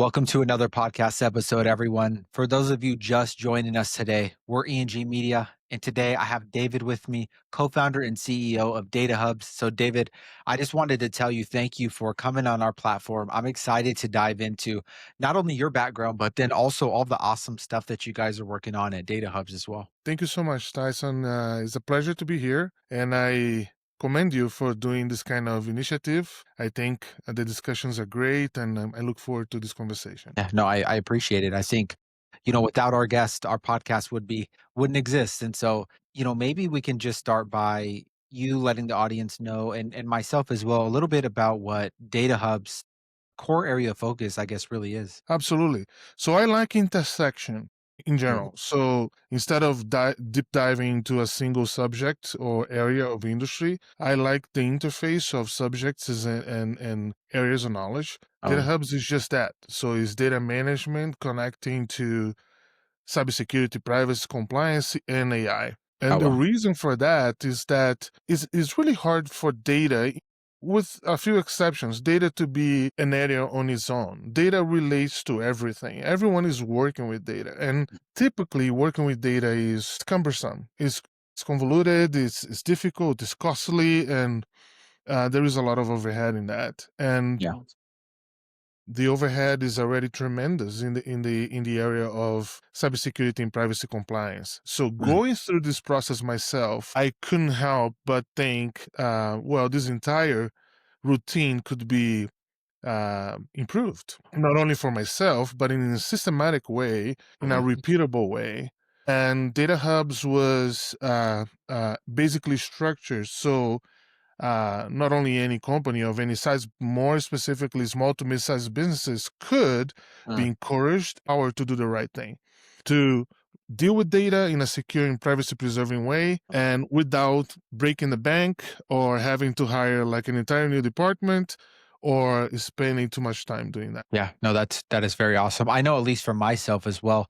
Welcome to another podcast episode, everyone. For those of you just joining us today, we're E.N.G Media, and today I have David with me, co-founder and CEO of DataHubz. So, David, I just wanted to tell you thank you for coming on our platform. I'm excited to dive into not only your background, but then also all the awesome stuff that you guys are working on at DataHubz as well. Thank you so much, Tyson. It's a pleasure to be here, and I commend you for doing this kind of initiative. I think the discussions are great, and I look forward to this conversation. Yeah, no, I appreciate it. I think, without our guest, our podcast wouldn't exist. And so, maybe we can just start by you letting the audience know and myself as well a little bit about what Data Hub's core area of focus, I guess, really is. Absolutely. So I like intersection in Mm, general. So instead of deep diving into a single subject or area of industry, I like the interface of subjects and areas of knowledge. oh, Data yeah. Hubs is just that. So it's data management connecting to cybersecurity, privacy, compliance, and AI. Oh, And the well. reason for that is that it's really hard for data, with a few exceptions, data to be an area on its own. Data relates to everything. Everyone is working with data. And typically, working with data is cumbersome, it's convoluted, it's difficult, it's costly, and there is a lot of overhead in that. And Yeah. the overhead is already tremendous in the area of cybersecurity and privacy compliance. So Mm, going through this process myself, I couldn't help but think, well, this entire routine could be improved, not only for myself, but in a systematic way, in a mhm, repeatable way. And Data Hubs was basically structured so not only any company of any size, more specifically small to mid-sized businesses could be mm. encouraged or to do the right thing, to deal with data in a secure and privacy preserving way and without breaking the bank or having to hire like an entire new department or spending too much time doing that. Yeah, no, that is very awesome. I know at least for myself as well,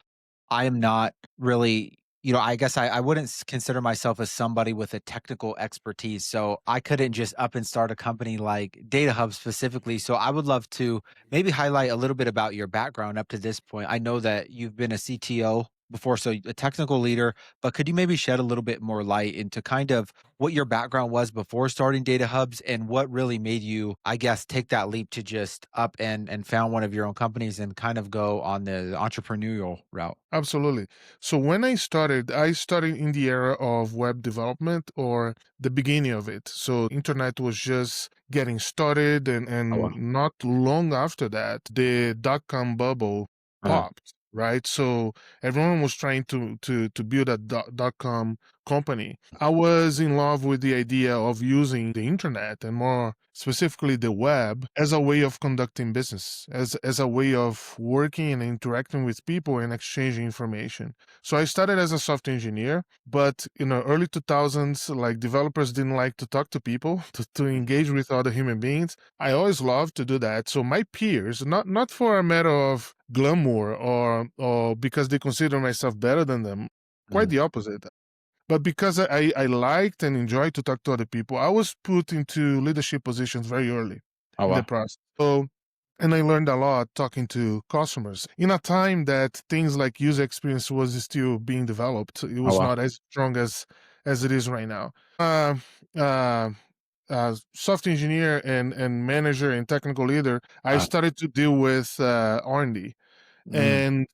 I am not really, I guess I wouldn't consider myself as somebody with a technical expertise. So I couldn't just up and start a company like Data Hub specifically. So I would love to maybe highlight a little bit about your background up to this point. I know that you've been a CTO before, so a technical leader, but could you maybe shed a little bit more light into kind of what your background was before starting Data Hubs and what really made you, I guess, take that leap to just up and found one of your own companies and kind of go on the entrepreneurial route? Absolutely. So when I started in the era of web development or the beginning of it. So internet was just getting started Oh, and wow. not long after that, the dot-com bubble Uh, popped, right? So everyone was trying to build a dot-com company. I was in love with the idea of using the internet and more specifically the web as a way of conducting business, as a way of working and interacting with people and exchanging information. So I started as a software engineer, but in the early 2000s, like developers didn't like to talk to people, to engage with other human beings. I always loved to do that. So my peers, not for a matter of glamour or because they consider myself better than them, quite mhm. the opposite. But because I liked and enjoyed to talk to other people, I was put into leadership positions very early Oh, in the wow. process. So, and I learned a lot talking to customers in a time that things like user experience was still being developed. It Oh, was wow. not as strong as it is right now. Uh, Software engineer and manager and technical leader, I Uh, started to deal with R&D, mm, and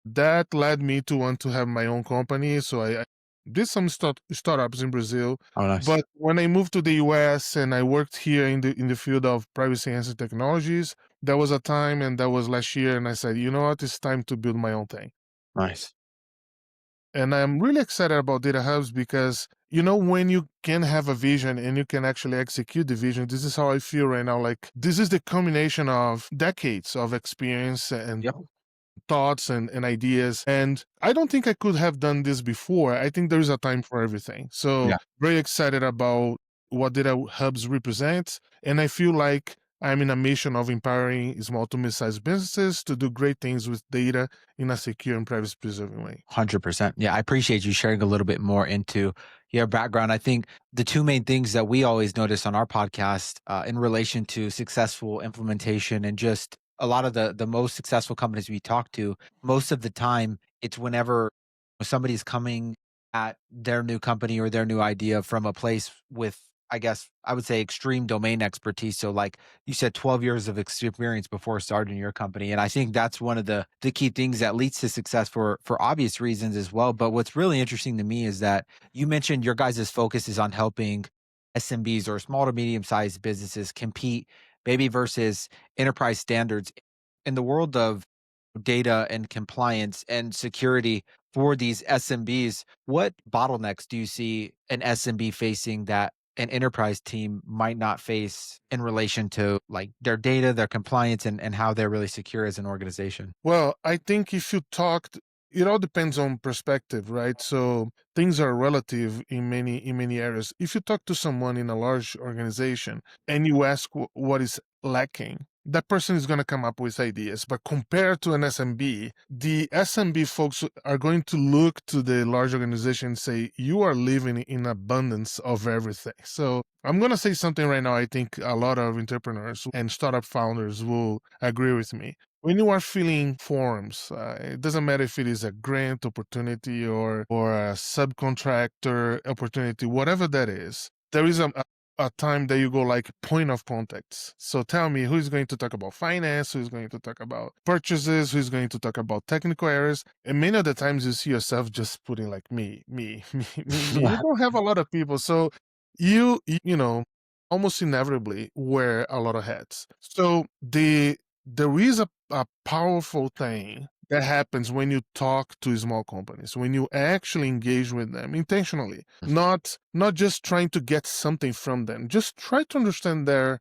that led me to want to have my own company. So I did some startups in Brazil. oh, nice. But when I moved to the US and I worked here in the field of privacy and technologies, there was a time, and that was last year, and I said, you know what, it's time to build my own thing. Nice. And I'm really excited about Data Hubs because when you can have a vision and you can actually execute the vision, this is how I feel right now. Like this is the combination of decades of experience and Yep. thoughts and ideas. And I don't think I could have done this before. I think there is a time for everything. So Yeah. very excited about what Data Hubs represents. And I feel like I'm in a mission of empowering small to mid-sized businesses to do great things with data in a secure and privacy preserving way. 100%. Yeah, I appreciate you sharing a little bit more into your background. I think the two main things that we always notice on our podcast in relation to successful implementation and just a lot of the most successful companies we talk to, most of the time, it's whenever somebody's coming at their new company or their new idea from a place with, I guess, I would say extreme domain expertise. So like you said, 12 years of experience before starting your company. And I think that's one of the key things that leads to success for obvious reasons as well. But what's really interesting to me is that you mentioned your guys' focus is on helping SMBs or small to medium sized businesses compete maybe versus enterprise standards in the world of data and compliance and security for these SMBs. What bottlenecks do you see an SMB facing that an enterprise team might not face in relation to like their data, their compliance, and how they're really secure as an organization? Well, I think if you talked, it all depends on perspective, right? So things are relative in many areas. If you talk to someone in a large organization and you ask what is lacking, that person is going to come up with ideas. But compared to an SMB, the SMB folks are going to look to the large organization and say, you are living in abundance of everything. So I'm going to say something right now. I think a lot of entrepreneurs and startup founders will agree with me. When you are filling forms, it doesn't matter if it is a grant opportunity or a subcontractor opportunity, whatever that is. There is a time that you go like point of contacts. So tell me who's going to talk about finance, who's going to talk about purchases, who's going to talk about technical areas. And many of the times you see yourself just putting like me. You don't have a lot of people. So you know, almost inevitably wear a lot of hats. So there is a powerful thing that happens when you talk to small companies, when you actually engage with them intentionally, not just trying to get something from them, just try to understand their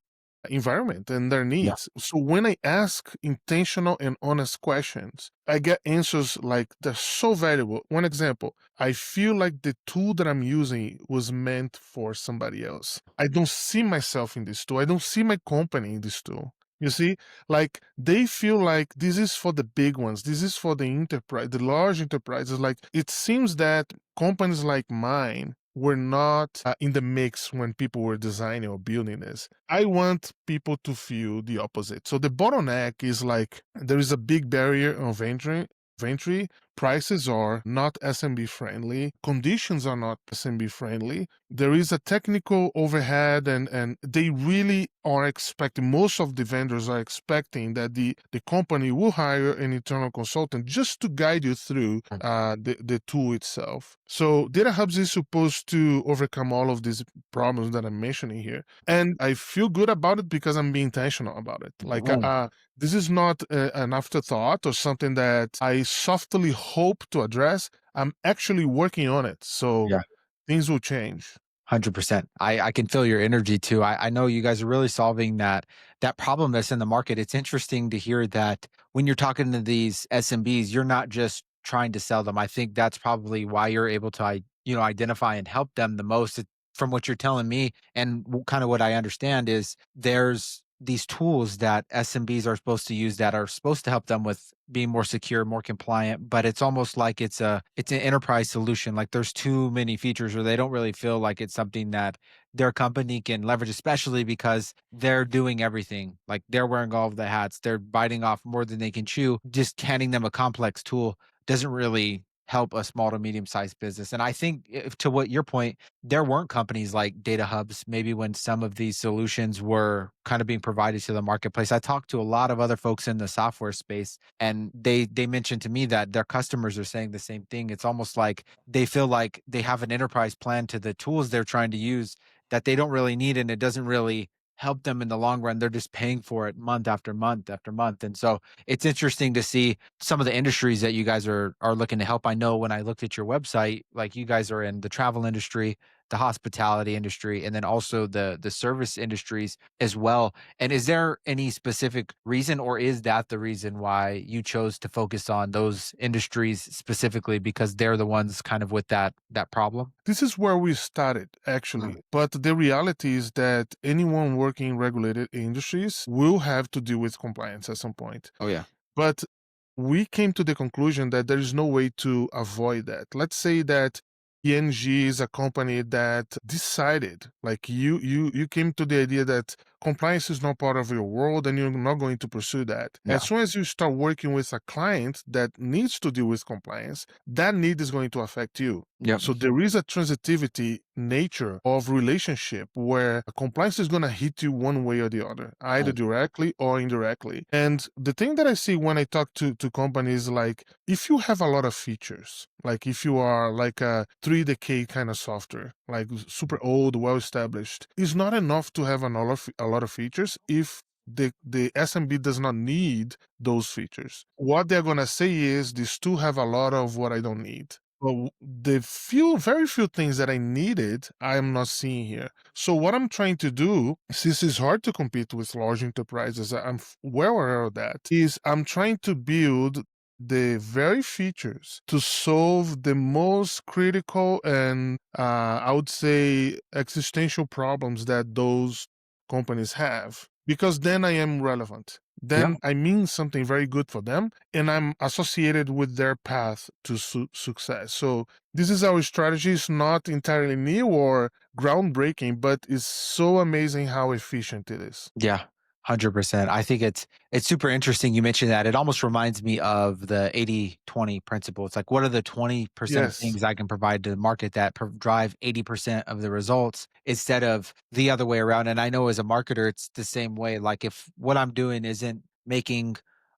environment and their Yeah. needs. So when I ask intentional and honest questions, I get answers like they're so valuable. One example, I feel like the tool that I'm using was meant for somebody else. I don't see myself in this tool. I don't see my company in this tool. You see, like they feel like this is for the big ones. This is for the enterprise, the large enterprises. Like it seems that companies like mine were not in the mix when people were designing or building this. I want people to feel the opposite. So the bottleneck is like there is a big barrier of entry. Prices are not SMB friendly. Conditions are not SMB friendly. There is a technical overhead, and they really are expecting, most of the vendors are expecting that the company will hire an internal consultant just to guide you through the tool itself. So DataHubz is supposed to overcome all of these problems that I'm mentioning here. And I feel good about it because I'm being intentional about it. Like, Mm. this is not an afterthought or something that I softly hope to address. I'm actually working on it. So Yeah. things will change. 100%. I can feel your energy too. I know you guys are really solving that problem that's in the market. It's interesting to hear that when you're talking to these SMBs, you're not just trying to sell them. I think that's probably why you're able to identify and help them the most. From what you're telling me and kind of what I understand is there's these tools that SMBs are supposed to use that are supposed to help them with being more secure, more compliant, but it's almost like it's an enterprise solution. Like there's too many features or they don't really feel like it's something that their company can leverage, especially because they're doing everything. Like they're wearing all of the hats, they're biting off more than they can chew. Just handing them a complex tool doesn't really help a small to medium sized business. And I think if, to what your point, there weren't companies like DataHubz maybe when some of these solutions were kind of being provided to the marketplace. I talked to a lot of other folks in the software space and they mentioned to me that their customers are saying the same thing. It's almost like they feel like they have an enterprise plan to the tools they're trying to use that they don't really need and it doesn't really help them in the long run. They're just paying for it month after month after month. And so it's interesting to see some of the industries that you guys are looking to help. I know when I looked at your website, like you guys are in the travel industry, the hospitality industry, and then also the service industries as well. And is there any specific reason, or is that the reason why you chose to focus on those industries specifically because they're the ones kind of with that problem? This is where we started, actually. Mm. But the reality is that anyone working in regulated industries will have to deal with compliance at some point. Oh yeah. But we came to the conclusion that there is no way to avoid that. Let's say that E.N.G is a company that decided, like you came to the idea that compliance is not part of your world and you're not going to pursue that. As Yeah. soon as you start working with a client that needs to deal with compliance, that need is going to affect you. Yep. So there is a transitivity nature of relationship where compliance is going to hit you one way or the other, either Right. directly or indirectly. And the thing that I see when I talk to companies, like if you have a lot of features, like if you are like a 3 decade kind of software, like super old, well established, it's not enough to have a lot of features if the SMB does not need those features. What they're gonna say is these two have a lot of what I don't need. Well, the very few things that I needed, I am not seeing here. So what I'm trying to do, since it's hard to compete with large enterprises, well aware of that, is I'm trying to build the very features to solve the most critical and I would say existential problems that those companies have. Because then I am relevant. Yep. Then I mean something very good for them and I'm associated with their path to success. So this is our strategy. It's not entirely new or groundbreaking, but it's so amazing how efficient it is. Yeah, 100%. I think it's super interesting you mentioned that. It almost reminds me of the 80/20 principle. It's like, what are the 20% of Yes, things I can provide to the market that drive 80% of the results instead of the other way around? And I know as a marketer, it's the same way. Like if what I'm doing isn't making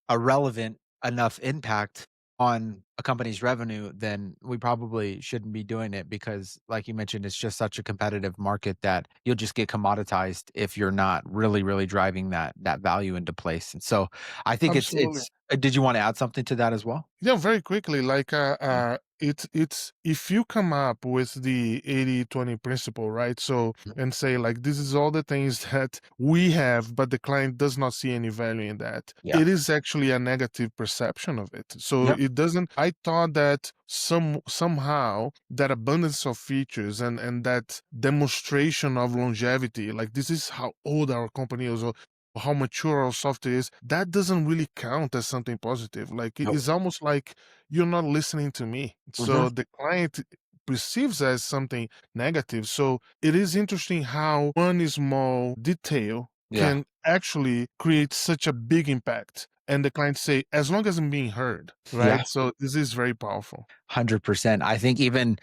a relevant enough impact on a company's revenue, then we probably shouldn't be doing it because, like you mentioned, it's just such a competitive market that you'll just get commoditized if you're not really, really driving that value into place. And so, I think absolutely. it's. Did you want to add something to that as well? Yeah, very quickly, like Mm, it's if you come up with the 80/20 principle, right? So mm, and say like this is all the things that we have, but the client does not see any value in that. yeah. It is actually a negative perception of it. So Yep. it doesn't I thought that somehow that abundance of features and that demonstration of longevity, like this is how old our company is or how mature our software is, that doesn't really count as something positive. Like Nope. it's almost like you're not listening to me. Mhm. So the client perceives as something negative. So it is interesting how one small detail Yeah. can actually create such a big impact. And the client say, as long as I'm being heard, Yeah. right? So this is very powerful. 100%. I think even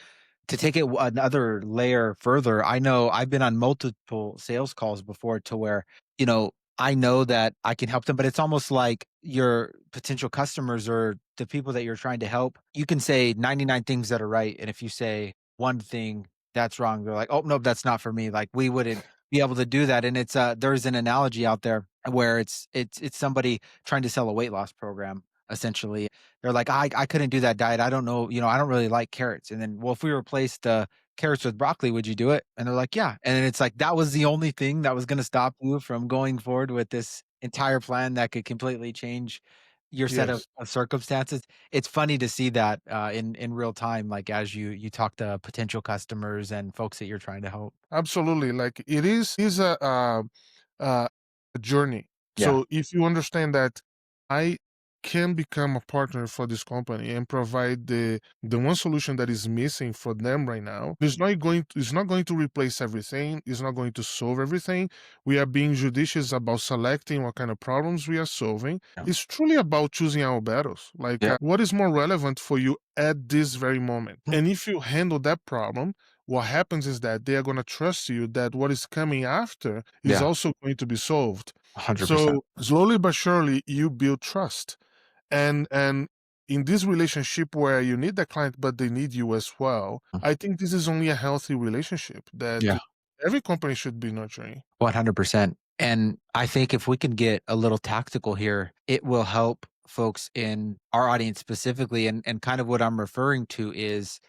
to take it another layer further, I know I've been on multiple sales calls before to where, I know that I can help them, but it's almost like your potential customers or the people that you're trying to help, you can say 99 things that are right. And if you say one thing that's wrong, they're like, oh, no, that's not for me. Like we wouldn't be able to do that. And there's an analogy out there where it's somebody trying to sell a weight loss program essentially. They're like, I couldn't do that diet. I don't know, I don't really like carrots. And then, well, if we replaced the carrots with broccoli, would you do it? And they're like, yeah. And then it's like that was the only thing that was going to stop you from going forward with this entire plan that could completely change your set Yes. of circumstances. It's funny to see that in real time, like as you talk to potential customers and folks that you're trying to help. Absolutely. Like it is uh, a journey. Yeah. So if you understand that I can become a partner for this company and provide the one solution that is missing for them right now, it's not going to replace everything. It's not going to solve everything. We are being judicious about selecting what kind of problems we are solving. Yeah. It's truly about choosing our battles. Like Yeah. what is more relevant for you at this very moment. Mm. And if you handle that problem, what happens is that they are going to trust you that what is coming after is Yeah. also going to be solved. 100%. So slowly but surely you build trust. And in this relationship where you need the client but they need you as well, Mm. I think this is only a healthy relationship that Yeah. every company should be nurturing. 100%. And I think if we can get a little tactical here, it will help folks in our audience specifically. And kind of what I'm referring to is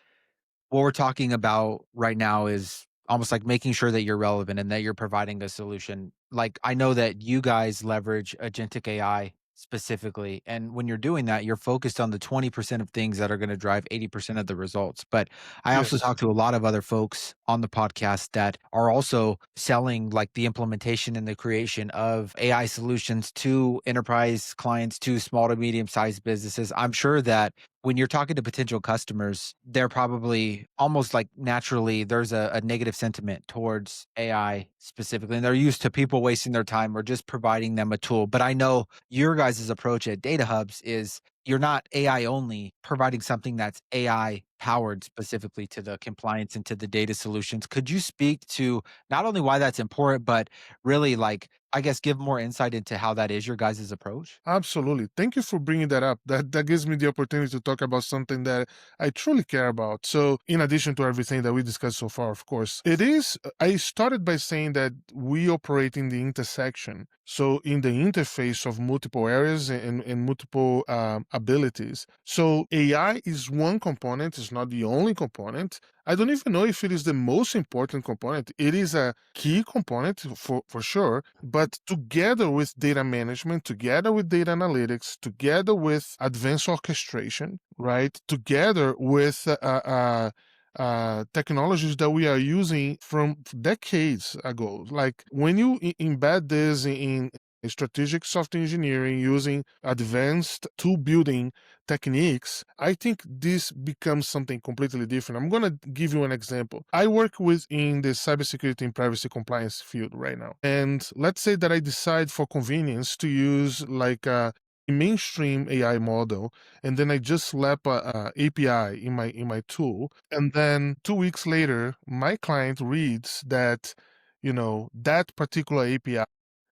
what we're talking about right now is almost like making sure that you're relevant and that you're providing a solution. Like I know that you guys leverage agentic AI specifically. And when you're doing that, you're focused on the 20% of things that are going to drive 80% of the results. But I also Yes. talk to a lot of other folks on the podcast that are also selling like the implementation and the creation of AI solutions to enterprise clients, to small to medium sized businesses. I'm sure that when you're talking to potential customers, they're probably almost like naturally there's a negative sentiment towards AI specifically, and they're used to people wasting their time or just providing them a tool. But I know your guys' approach at DataHubs is you're not AI only, providing something that's AI powered specifically to the compliance and to the data solutions. Could you speak to not only why that's important, but really like, I guess, give more insight into how that is your guys' approach? Absolutely. Thank you for bringing that up. That gives me the opportunity to talk about something that I truly care about. So, in addition to everything that we discussed so far, of course, it is I started by saying that we operate in the intersection. So, in the interface of multiple areas and multiple abilities. So, AI is one component, it's not the only component. I don't even know if it is the most important component. It is a key component for sure, but together with data management, together with data analytics, together with advanced orchestration, right? Together with technologies that we are using from decades ago. Like when you embed this in strategic software engineering using advanced tool building techniques, I think this becomes something completely different. I'm going to give you an example. I work within the cybersecurity and privacy compliance field right now. And let's say that I decide for convenience to use like a mainstream AI model, and then I just slap a API in my tool, and then 2 weeks later, my client reads that that particular API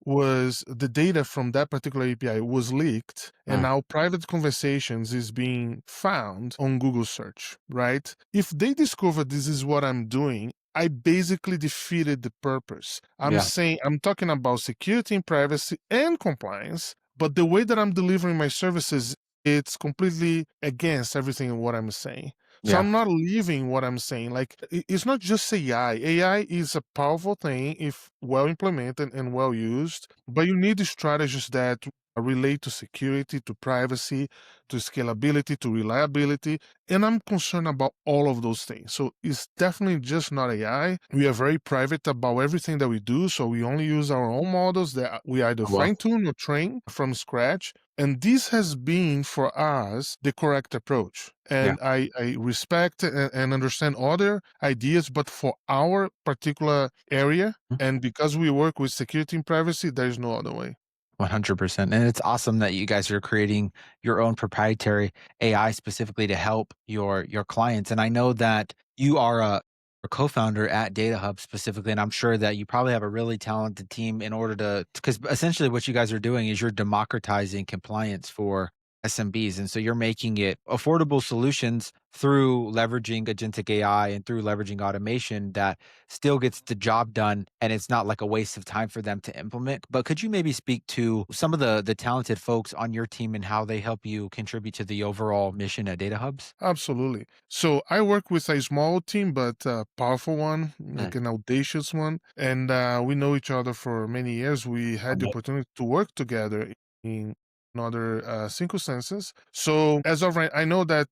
was the data from that particular API was leaked, and Mm, now private conversations is being found on Google search, right? If they discover this is what I'm doing, I basically defeated the purpose. yeah, I'm talking about security and privacy and compliance, but the way that I'm delivering my services, it's completely against everything in what I'm saying. So yeah, I'm not leaving what I'm saying. Like it's not just AI. AI is a powerful thing if well implemented and well used, but you need strategies that relate to security, to privacy, to scalability, to reliability. And I'm concerned about all of those things. So it's definitely just not AI. We are very private about everything that we do. So we only use our own models that we either oh, well, fine tune or train from scratch. And this has been for us the correct approach. yeah. And I respect and understand other ideas, but for our particular area, and because we work with security and privacy, there's no other way. 100%. And it's awesome that you guys are creating your own proprietary AI specifically to help your clients. And I know that you are a co-founder at DataHub specifically, and I'm sure that you probably have a really talented team in order to because essentially what you guys are doing is you're democratizing compliance for SMBs. And so you're making it affordable solutions through leveraging agentic AI and through leveraging automation that still gets the job done and it's not like a waste of time for them to implement. But could you maybe speak to some of the talented folks on your team and how they help you contribute to the overall mission at Data Hubs? Absolutely. So I work with a small team, but a powerful one, like Mm, an audacious one. And we know each other for many years. We had the ama- opportunity to work together in other circumstances. So as of right, I know that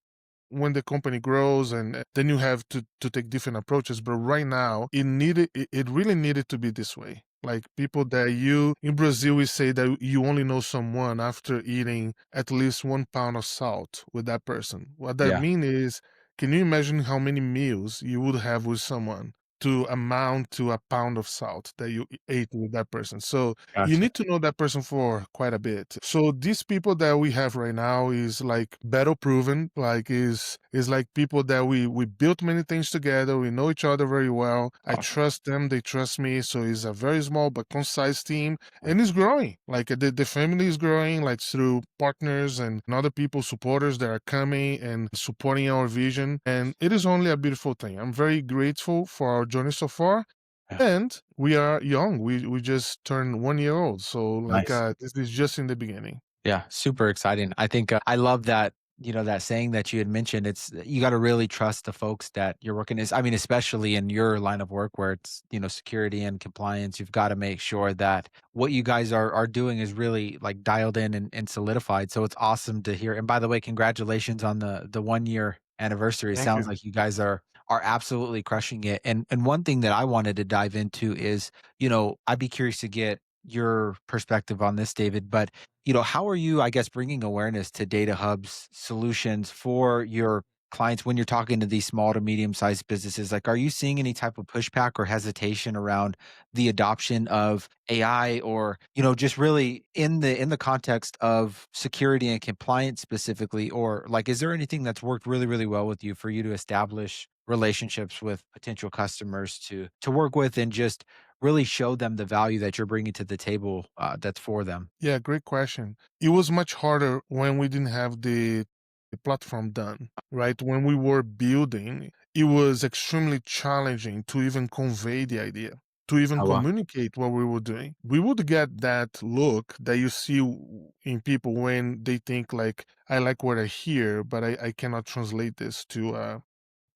when the company grows and then you have to take different approaches, but right now it really needed to be this way. Like people that you in Brazil, we say that you only know someone after eating at least 1 pound of salt with that person. What that yeah, means is, can you imagine how many meals you would have with someone to amount to a pound of salt that you ate with that person? So you gotcha. need to know that person for quite a bit. So these people that we have right now is like battle proven, like is like people that we built many things together. We know each other very well. I Awesome. trust them, they trust me. So it's a very small but concise team, Mm, and it's growing. Like the family is growing, like through partners and other people, supporters that are coming and supporting our vision. And it is only a beautiful thing. I'm very grateful for our journey so far, yeah, and we are young. We just turned 1 year old. So like nice. this is just in the beginning. Yeah, super exciting. I think I love that, that saying that you had mentioned. It's you got to really trust the folks that you're working is. I mean, especially in your line of work where it's, security and compliance, you've got to make sure that what you guys are doing is really like dialed in and solidified. So it's awesome to hear. And by the way, congratulations on the 1 year anniversary. It Thank sounds you. like you guys are absolutely crushing it. And one thing that I wanted to dive into is, I'd be curious to get your perspective on this, David, but how are you, I guess, bringing awareness to Data Hub's solutions for your clients when you're talking to these small to medium sized businesses? Like, are you seeing any type of pushback or hesitation around the adoption of AI, or just really in the context of security and compliance specifically? Or like, is there anything that's worked really really well with you for you to establish relationships with potential customers to work with and just really show them the value that you're bringing to the table, that's for them? Yeah, great question. It was much harder when we didn't have the platform done, right? When we were building, it was extremely challenging to even convey the idea, to even Oh, wow. communicate what we were doing. We would get that look that you see in people when they think like, I like what I hear, but I cannot translate this to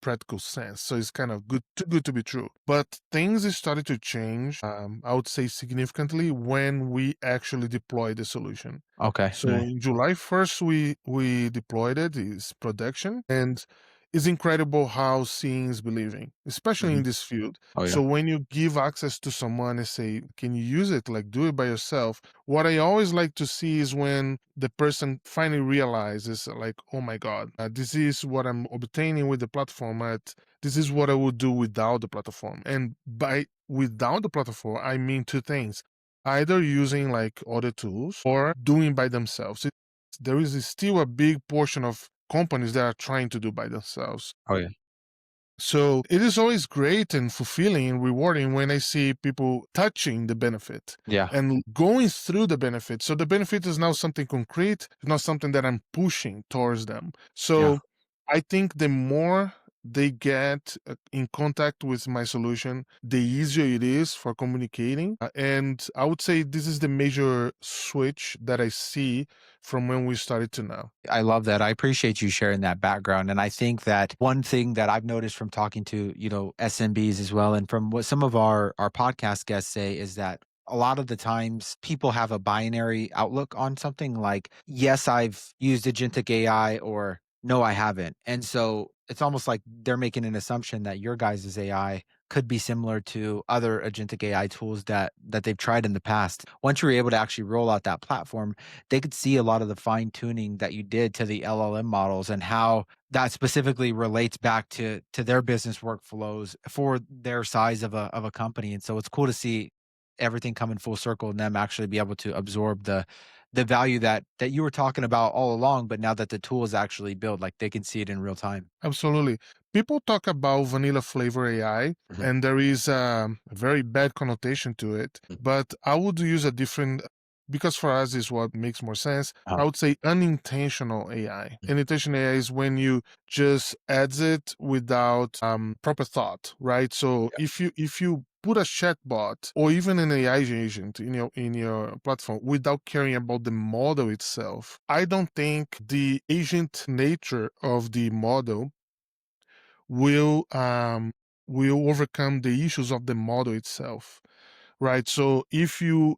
practical sense. So it's kind of good, too good to be true. But things started to change, I would say significantly when we actually deployed the solution. Okay, So nice. in July 1st, we deployed it, is production, and it's incredible how seeing is believing, especially in Mhm. this field. Oh, yeah. So when you give access to someone and say, "Can you use it? Like do it by yourself?" What I always like to see is when the person finally realizes, like, "Oh my God, this is what I'm obtaining with the platform. This is what I would do without the platform." And by without the platform, I mean two things: either using like other tools or doing by themselves. There is still a big portion of companies that are trying to do by themselves. Oh, yeah. So it is always great and fulfilling and rewarding when I see people touching the benefit Yeah, and going through the benefit. So the benefit is now something concrete, it's not something that I'm pushing towards them. yeah. So I think the more they get in contact with my solution, the easier it is for communicating. And I would say this is the major switch that I see from when we started to now. I love that. I appreciate you sharing that background. And I think that one thing that I've noticed from talking to, SMBs as well, and from what some of our podcast guests say is that a lot of the times people have a binary outlook on something like, yes, I've used agentic AI, or no, I haven't. And so it's almost like they're making an assumption that your guys' AI could be similar to other agentic AI tools that they've tried in the past. Once you're able to actually roll out that platform, they could see a lot of the fine tuning that you did to the LLM models and how that specifically relates back to their business workflows for their size of a company. And so it's cool to see everything come in full circle and them actually be able to absorb the value that you were talking about all along, but now that the tool is actually built, like they can see it in real time. Absolutely. People talk about vanilla flavor AI, Mhm. and there is a very bad connotation to it. Mm. But I would use a different, because for us is what makes more sense. Uh-huh. I would say unintentional AI. Mm. Unintentional AI is when you just adds it without proper thought, right? So Yeah. if you put a chatbot or even an AI agent in your platform without caring about the model itself, I don't think the agent nature of the model will will overcome the issues of the model itself, right? So if you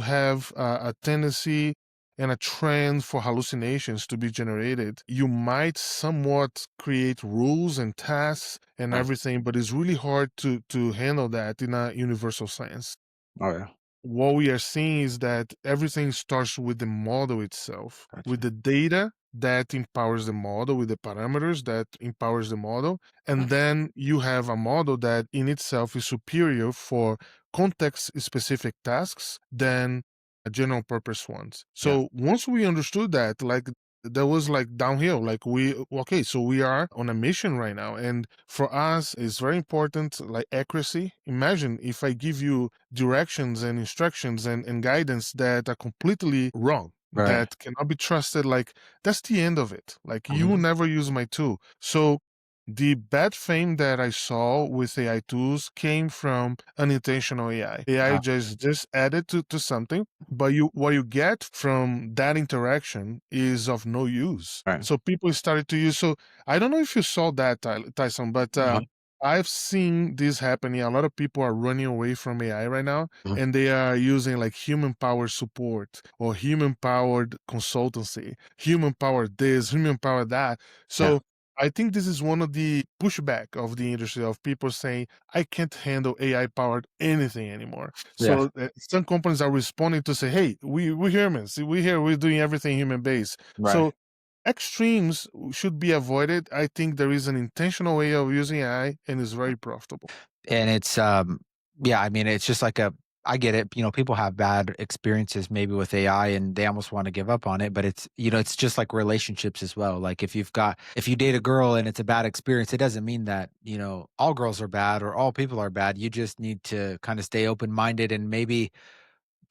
have a tendency and a trend for hallucinations to be generated, you might somewhat create rules and tasks and Right. everything, but it's really hard to handle that in a universal sense. Oh, yeah. What we are seeing is that everything starts with the model itself, with Gotcha. the data that empowers the model, with the parameters that empowers the model, Uh, and then you have a model that in itself is superior for context specific tasks than a general purpose ones. yeah. So once we understood that, like that was like downhill. Like okay, so we are on a mission right now, and for us it's very important, like accuracy. Imagine if I give you directions and instructions and guidance that are completely wrong, Right. that cannot be trusted, like that's the end of it. Like you will Mhm. never use my tool. So the bad fame that I saw with AI tools came from unintentional AI. AI Uh, just added to something, but you what you get from that interaction is of no use. right. So people started to use. So I don't know if you saw that, Tyson, but Uh-huh. I've seen this happening. A lot of people are running away from AI right now, Mhm. and they are using like human powered support or human powered consultancy, human powered this, human powered that. Yeah. So I think this is one of the pushback of the industry of people saying, I can't handle AI powered anything anymore. Yeah. So some companies are responding to say, hey, we're humans. We're here. We're doing everything human based. Right. So extremes should be avoided. I think there is an intentional way of using AI and it's very profitable. And it's, yeah, I mean, it's just like a I get it, people have bad experiences maybe with AI and they almost wanna give up on it, but it's just like relationships as well. Like if you date a girl and it's a bad experience, it doesn't mean that, all girls are bad or all people are bad. You just need to kinda stay open-minded and maybe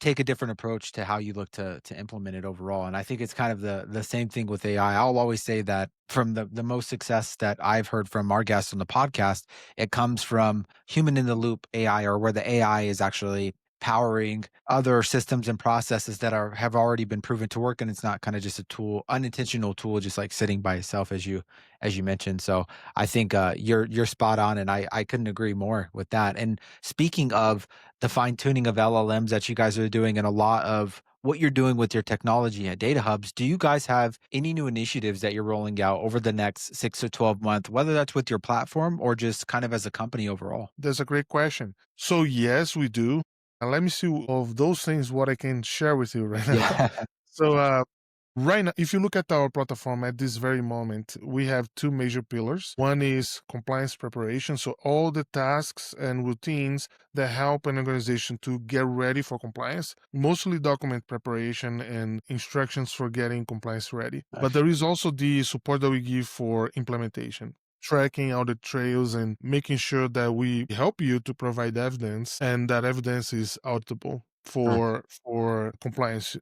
take a different approach to how you look to implement it overall. And I think it's kind of the same thing with AI. I'll always say that from the most success that I've heard from our guests on the podcast, it comes from human in the loop AI, or where the AI is actually powering other systems and processes that have already been proven to work, and it's not kind of just a tool, unintentional tool, just like sitting by itself, as you mentioned. So I think you're spot on, and I couldn't agree more with that. And speaking of the fine tuning of LLMs that you guys are doing and a lot of what you're doing with your technology at DataHubz, do you guys have any new initiatives that you're rolling out over the next 6 to 12 months, whether that's with your platform or just kind of as a company overall? That's a great question. So yes, we do. And let me see of those things what I can share with you right now. Yeah. So right now, if you look at our platform at this very moment, we have two major pillars. One is compliance preparation. So all the tasks and routines that help an organization to get ready for compliance, mostly document preparation and instructions for getting compliance ready. But Nice. there is also the support that we give for implementation, tracking all the trails and making sure that we help you to provide evidence and that evidence is auditable Mm, for compliance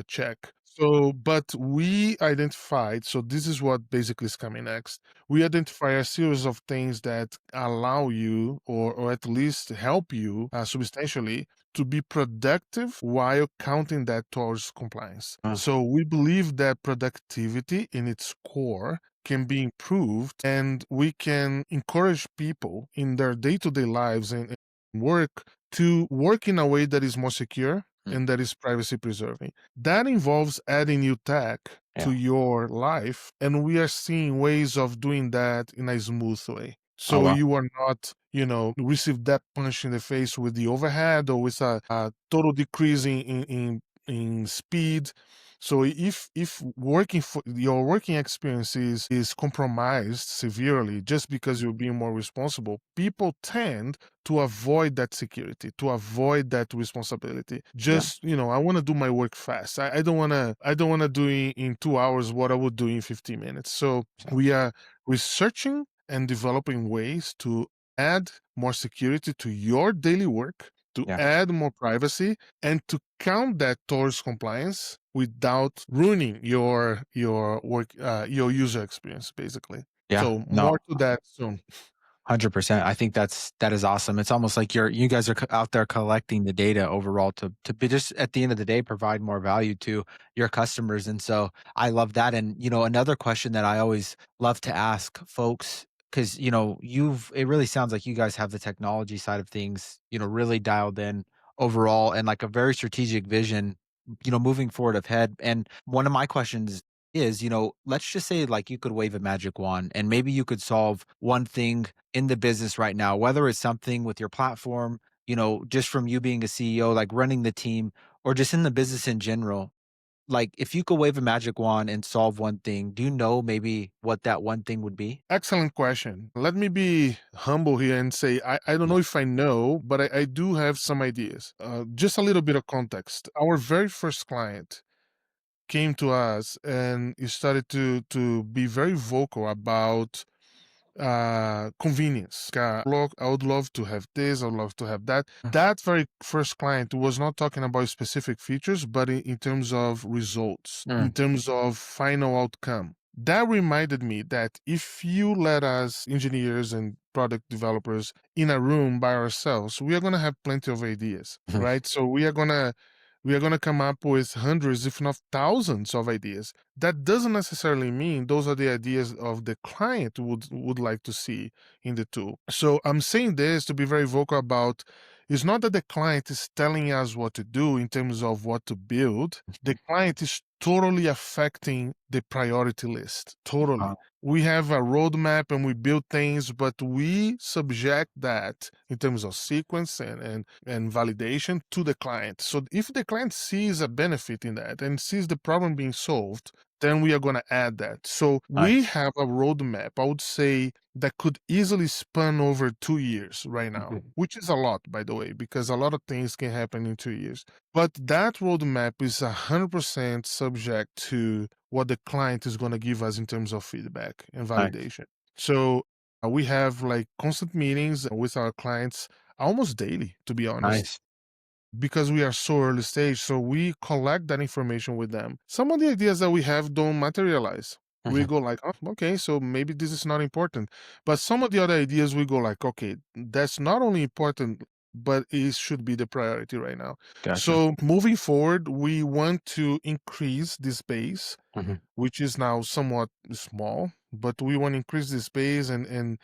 check. So, but we identified, so this is what basically is coming next. We identify a series of things that allow you or at least help you substantially to be productive while counting that towards compliance. mm, So we believe that productivity in its core can be improved and we can encourage people in their day-to-day lives and work to work in a way that is more secure mm. and that is privacy preserving. That involves adding new tech to Yeah. your life, and we are seeing ways of doing that in a smooth way. Oh, So wow. you are not, receive that punch in the face with the overhead or with a total decrease in speed. So if working for your working experience is compromised severely just because you're being more responsible, people tend to avoid that security, to avoid that responsibility. Yeah. Just, I want to do my work fast. I don't want to do in 2 hours what I would do in 15 minutes. So we are researching and developing ways to add more security to your daily work, to Yeah. add more privacy, and to count that towards compliance without ruining your work, your user experience, basically. Yeah. So No. more to that soon. 100%. I think that is awesome. It's almost like you guys are out there collecting the data overall to be just at the end of the day provide more value to your customers. And so I love that. And another question that I always love to ask folks, because you've it really sounds like you guys have the technology side of things, really dialed in overall, and like a very strategic vision, moving forward ahead. And one of my questions is, let's just say like you could wave a magic wand and maybe you could solve one thing in the business right now, whether it's something with your platform, just from you being a CEO, like running the team, or just in the business in general. Like, if you could wave a magic wand and solve one thing, do you know maybe what that one thing would be? Excellent question. Let me be humble here and say I don't Yeah. know if I know, but I do have some ideas. Just a little bit of context. Our very first client came to us and he started to be very vocal about convenience. I would love to have this, I would love to have that. Mm, That very first client was not talking about specific features, but in terms of results, in mm, terms of final outcome. That reminded me that if you let us engineers and product developers in a room by ourselves, we are going to have plenty of ideas, mhm, right? So we are going to come up with hundreds if not thousands of ideas. That doesn't necessarily mean those are the ideas of the client would like to see in the tool. So I'm saying this to be very vocal about, it's not that the client is telling us what to do in terms of what to build. The client is totally affecting the priority list. Totally. Wow. We have a roadmap and we build things, but we subject that in terms of sequence and validation to the client. So if the client sees a benefit in that and sees the problem being solved, then we are going to add that. So we Nice. have a roadmap, I would say, that could easily span over 2 years right now, Mhm. which is a lot, by the way, because a lot of things can happen in 2 years. But that roadmap is 100% subject to what the client is going to give us in terms of feedback and Nice. validation. So we have like constant meetings with our clients almost daily, to be honest, Nice. because we are so early stage. So we collect that information with them. Some of the ideas that we have don't materialize. We Mhm. go like, oh, okay, so maybe this is not important. But some of the other ideas we go like, okay, that's not only important, but it should be the priority right now. Gotcha. So moving forward, we want to increase this base, Mhm. which is now somewhat small, but we want to increase the space and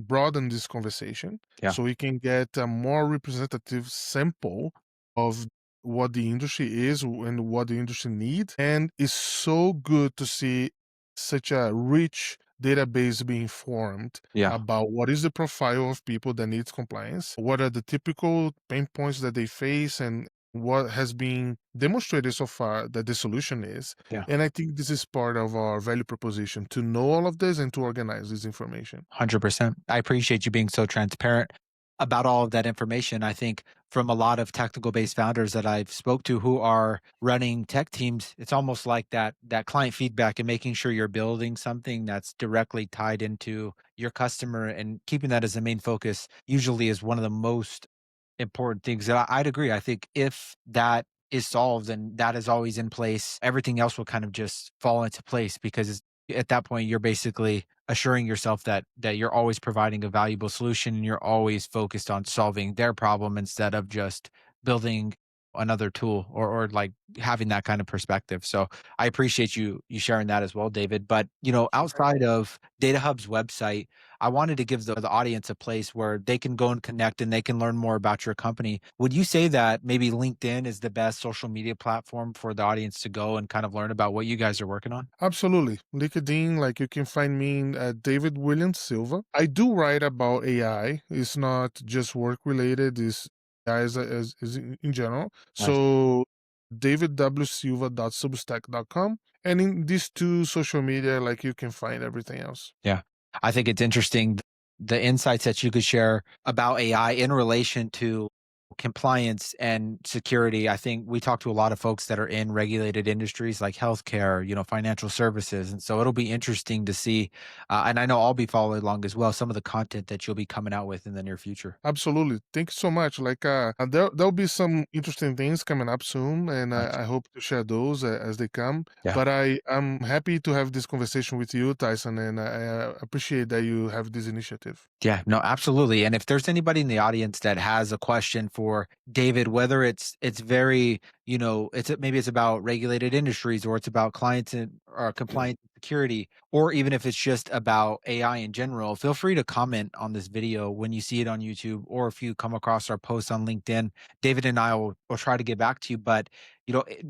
broaden this conversation Yeah. so we can get a more representative sample of what the industry is and what the industry needs. And it's so good to see such a rich database being formed Yeah. about what is the profile of people that needs compliance, what are the typical pain points that they face, and what has been demonstrated so far that the solution is. Yeah. And I think this is part of our value proposition to know all of this and to organize this information. 100%. I appreciate you being so transparent about all of that information. I think from a lot of technical based founders that I've spoke to who are running tech teams, it's almost like that client feedback and making sure you're building something that's directly tied into your customer and keeping that as the main focus usually is one of the most important things. I'd agree. I think if that is solved and that is always in place, everything else will kind of just fall into place because at that point you're basically assuring yourself that you're always providing a valuable solution and you're always focused on solving their problem instead of just building another tool or like having that kind of perspective. So I appreciate you sharing that as well, David. But outside of DataHub's website, I wanted to give the audience a place where they can go and connect and they can learn more about your company. Would you say that maybe LinkedIn is the best social media platform for the audience to go and kind of learn about what you guys are working on? Absolutely. LinkedIn, like you can find me at David William Silva. I do write about AI. It's not just work related, it's AI as in general. Nice. So davidwsilva.substack.com. And in these two social media, like you can find everything else. Yeah. I think it's interesting the insights that you could share about AI in relation to compliance and security. I think we talk to a lot of folks that are in regulated industries like healthcare, financial services. And so it'll be interesting to see. And I know I'll be following along as well, some of the content that you'll be coming out with in the near future. Absolutely. Thank you so much. Like, there'll be some interesting things coming up soon, and Nice. I hope to share those as they come. Yeah. But I'm happy to have this conversation with you, Tyson, and I appreciate that you have this initiative. Yeah, no, absolutely. And if there's anybody in the audience that has a question for David, whether it's very, maybe it's about regulated industries or it's about clients and or compliance and security, or even if it's just about AI in general, feel free to comment on this video when you see it on YouTube or if you come across our post on LinkedIn. David and I will try to get back to you. But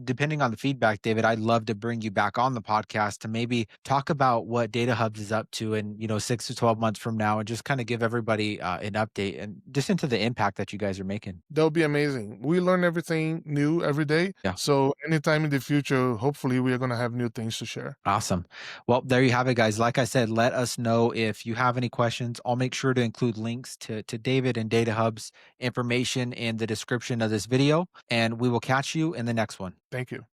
depending on the feedback, David, I'd love to bring you back on the podcast to maybe talk about what DataHubs is up to in 6 to 12 months from now, and just kind of give everybody an update and just into the impact that you guys are making. That'll be amazing. We learn everything new every day. Yeah, So anytime in the future, hopefully we are gonna have new things to share. awesome. Well, there you have it, guys. Like I said, let us know if you have any questions. I'll make sure to include links to David and DataHubs information in the description of this video, and we will catch you in the next one. Thank you.